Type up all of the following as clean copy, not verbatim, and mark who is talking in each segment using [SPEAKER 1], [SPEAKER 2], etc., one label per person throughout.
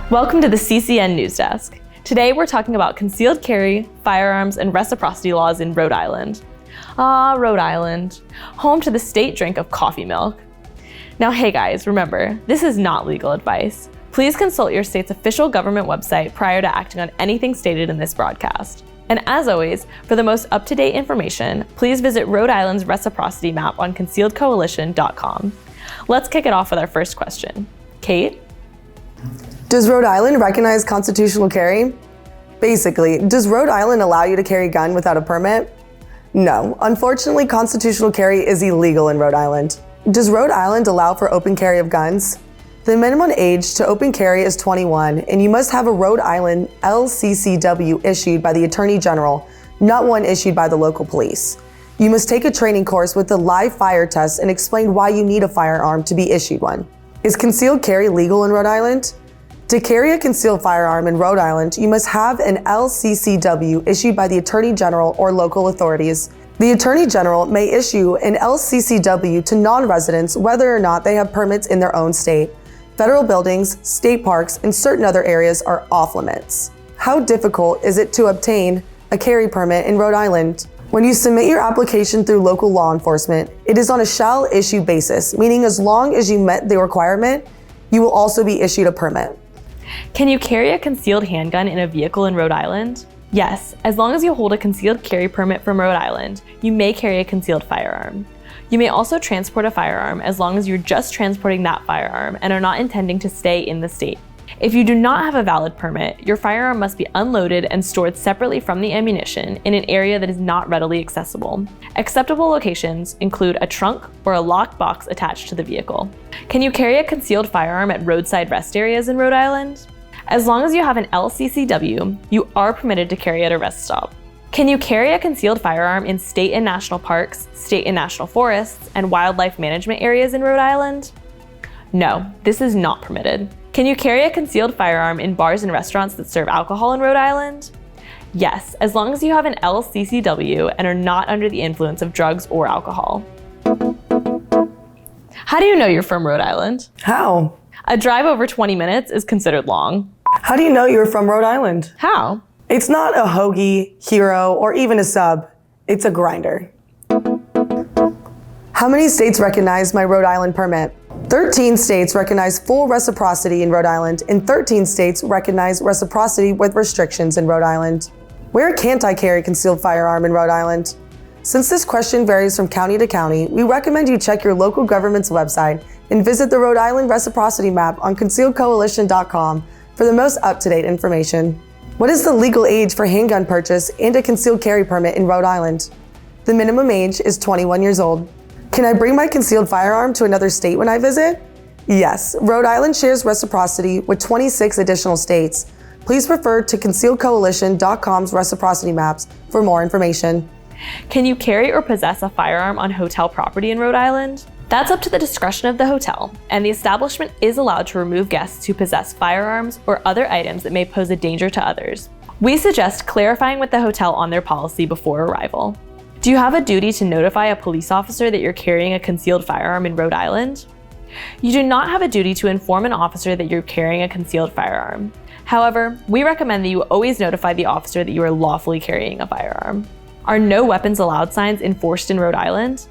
[SPEAKER 1] Welcome to the CCN News Desk. Today we're talking about concealed carry, firearms, and reciprocity laws in Rhode Island. Rhode Island, home to the state drink of coffee milk. Now hey guys, remember, this is not legal advice. Please consult your state's official government website prior to acting on anything stated in this broadcast. And as always, for the most up-to-date information, please visit Rhode Island's reciprocity map on concealedcoalition.com. Let's kick it off with our first question. Kate?
[SPEAKER 2] Does Rhode Island recognize constitutional carry? Basically, does Rhode Island allow you to carry a gun without a permit? No, unfortunately, constitutional carry is illegal in Rhode Island. Does Rhode Island allow for open carry of guns? The minimum age to open carry is 21, and you must have a Rhode Island LCCW issued by the Attorney General, not one issued by the local police. You must take a training course with the live fire test and explain why you need a firearm to be issued one. Is concealed carry legal in Rhode Island? To carry a concealed firearm in Rhode Island, you must have an LCCW issued by the Attorney General or local authorities. The Attorney General may issue an LCCW to non-residents whether or not they have permits in their own state. Federal buildings, state parks, and certain other areas are off limits. How difficult is it to obtain a carry permit in Rhode Island? When you submit your application through local law enforcement, it is on a shall issue basis, meaning as long as you met the requirement, you will also be issued a permit.
[SPEAKER 1] Can you carry a concealed handgun in a vehicle in Rhode Island? Yes, as long as you hold a concealed carry permit from Rhode Island, you may carry a concealed firearm. You may also transport a firearm as long as you're just transporting that firearm and are not intending to stay in the state. If you do not have a valid permit, your firearm must be unloaded and stored separately from the ammunition in an area that is not readily accessible. Acceptable locations include a trunk or a locked box attached to the vehicle. Can you carry a concealed firearm at roadside rest areas in Rhode Island? As long as you have an LCCW, you are permitted to carry at a rest stop. Can you carry a concealed firearm in state and national parks, state and national forests, and wildlife management areas in Rhode Island? No, this is not permitted. Can you carry a concealed firearm in bars and restaurants that serve alcohol in Rhode Island? Yes, as long as you have an LCCW and are not under the influence of drugs or alcohol. How do you know you're from Rhode Island?
[SPEAKER 2] How?
[SPEAKER 1] A drive over 20 minutes is considered long.
[SPEAKER 2] How do you know you're from Rhode Island?
[SPEAKER 1] How?
[SPEAKER 2] It's not a hoagie, hero, or even a sub. It's a grinder. How many states recognize my Rhode Island permit? 13 states recognize full reciprocity in Rhode Island, and 13 states recognize reciprocity with restrictions in Rhode Island. Where can't I carry a concealed firearm in Rhode Island? Since this question varies from county to county, we recommend you check your local government's website and visit the Rhode Island Reciprocity map on concealedcoalition.com for the most up-to-date information. What is the legal age for handgun purchase and a concealed carry permit in Rhode Island? The minimum age is 21 years old. Can I bring my concealed firearm to another state when I visit? Yes, Rhode Island shares reciprocity with 26 additional states. Please refer to concealedcoalition.com's reciprocity maps for more information.
[SPEAKER 1] Can you carry or possess a firearm on hotel property in Rhode Island? That's up to the discretion of the hotel, and the establishment is allowed to remove guests who possess firearms or other items that may pose a danger to others. We suggest clarifying with the hotel on their policy before arrival. Do you have a duty to notify a police officer that you're carrying a concealed firearm in Rhode Island? You do not have a duty to inform an officer that you're carrying a concealed firearm. However, we recommend that you always notify the officer that you are lawfully carrying a firearm. Are no weapons allowed signs enforced in Rhode Island?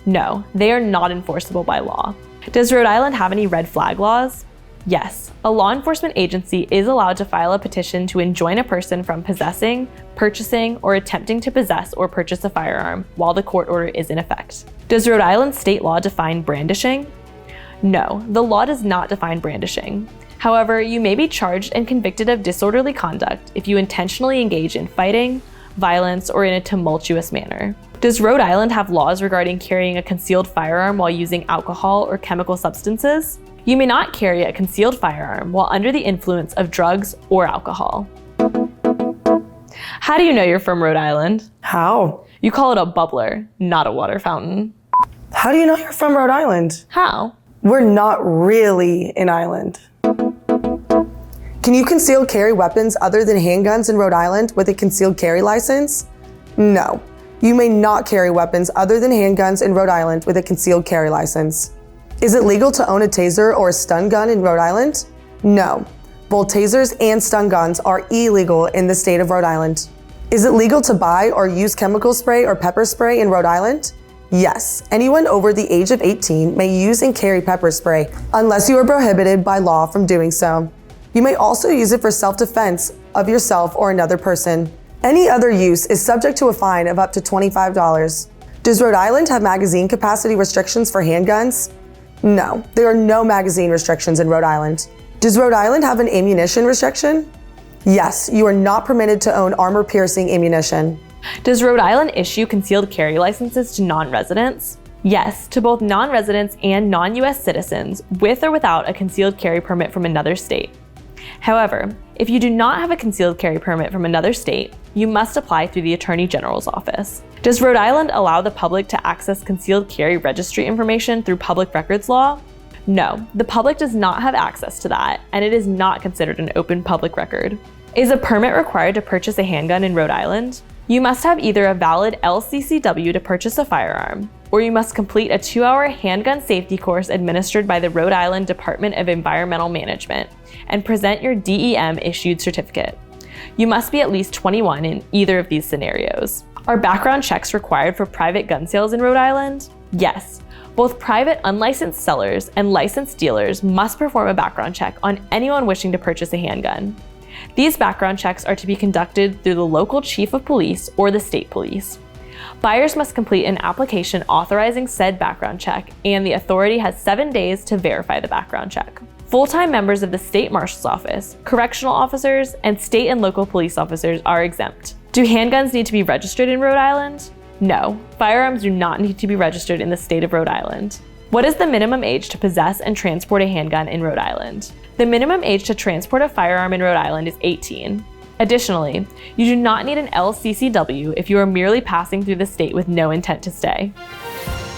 [SPEAKER 1] No, they are not enforceable by law. Does Rhode Island have any red flag laws? Yes, a law enforcement agency is allowed to file a petition to enjoin a person from possessing, purchasing, or attempting to possess or purchase a firearm while the court order is in effect. Does Rhode Island state law define brandishing? No, the law does not define brandishing. However, you may be charged and convicted of disorderly conduct if you intentionally engage in fighting, violence, or in a tumultuous manner. Does Rhode Island have laws regarding carrying a concealed firearm while using alcohol or chemical substances? You may not carry a concealed firearm while under the influence of drugs or alcohol. How do you know you're from Rhode Island?
[SPEAKER 2] How?
[SPEAKER 1] You call it a bubbler, not a water fountain.
[SPEAKER 2] How do you know you're from Rhode Island?
[SPEAKER 1] How?
[SPEAKER 2] We're not really an island. Can you conceal carry weapons other than handguns in Rhode Island with a concealed carry license? No. You may not carry weapons other than handguns in Rhode Island with a concealed carry license. Is it legal to own a taser or a stun gun in Rhode Island? No. Both tasers and stun guns are illegal in the state of Rhode Island. Is it legal to buy or use chemical spray or pepper spray in Rhode Island? Yes, anyone over the age of 18 may use and carry pepper spray unless you are prohibited by law from doing so. You may also use it for self-defense of yourself or another person. Any other use is subject to a fine of up to $25. Does Rhode Island have magazine capacity restrictions for handguns? No, there are no magazine restrictions in Rhode Island. Does Rhode Island have an ammunition restriction? Yes, you are not permitted to own armor-piercing ammunition.
[SPEAKER 1] Does Rhode Island issue concealed carry licenses to non-residents? Yes, to both non-residents and non-US citizens with or without a concealed carry permit from another state. However, if you do not have a concealed carry permit from another state, you must apply through the Attorney General's office. Does Rhode Island allow the public to access concealed carry registry information through public records law? No, the public does not have access to that, and it is not considered an open public record. Is a permit required to purchase a handgun in Rhode Island? You must have either a valid LCCW to purchase a firearm, or you must complete a 2-hour handgun safety course administered by the Rhode Island Department of Environmental Management and present your DEM-issued certificate. You must be at least 21 in either of these scenarios. Are background checks required for private gun sales in Rhode Island? Yes. Both private unlicensed sellers and licensed dealers must perform a background check on anyone wishing to purchase a handgun. These background checks are to be conducted through the local chief of police or the state police. Buyers must complete an application authorizing said background check, and the authority has 7 days to verify the background check. Full-time members of the state marshal's office, correctional officers, and state and local police officers are exempt. Do handguns need to be registered in Rhode Island? No, firearms do not need to be registered in the state of Rhode Island. What is the minimum age to possess and transport a handgun in Rhode Island? The minimum age to transport a firearm in Rhode Island is 18. Additionally, you do not need an LCCW if you are merely passing through the state with no intent to stay.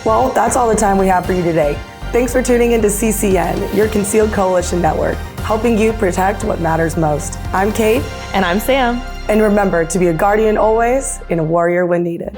[SPEAKER 2] Well, that's all the time we have for you today. Thanks for tuning into CCN, your Concealed Coalition Network, helping you protect what matters most. I'm Kate.
[SPEAKER 1] And I'm Sam.
[SPEAKER 2] And remember to be a guardian always and a warrior when needed.